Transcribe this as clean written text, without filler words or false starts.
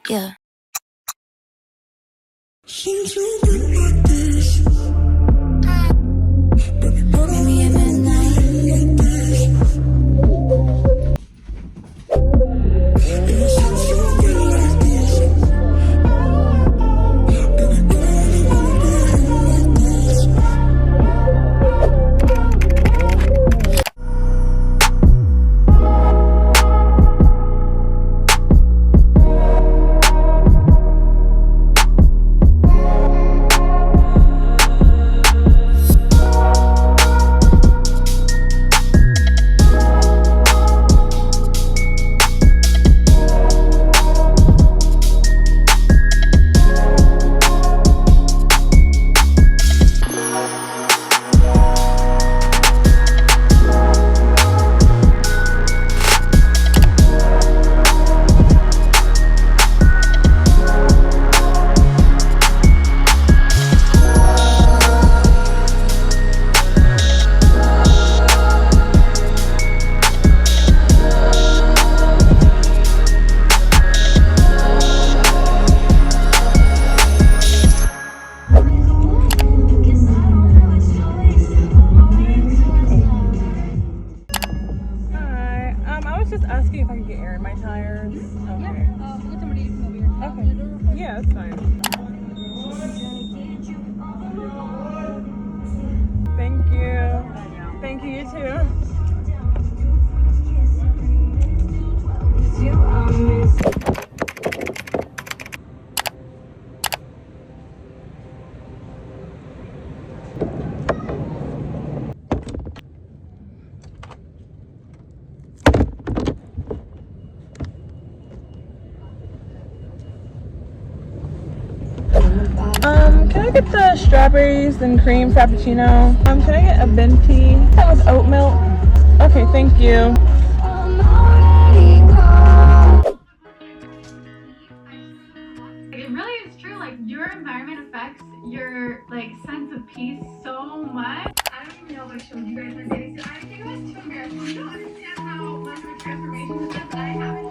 Yeah. Seems to be like this. Meet me at midnight. Like this. It seems to be like this. Baby, I only wanna be like this. I was just asking if I could get air in my tires. Okay. Get somebody to come over here. Okay. Yeah, that's fine. Thank you. Thank you, you too. Can I get the strawberries and cream frappuccino? Can I get a venti? That with oat milk? Okay, thank you. It really is true, like your environment affects your like sense of peace so much. I don't even know if I showed you guys my baby. I think I was too embarrassed. You don't understand how much of a transformation this is. I haven't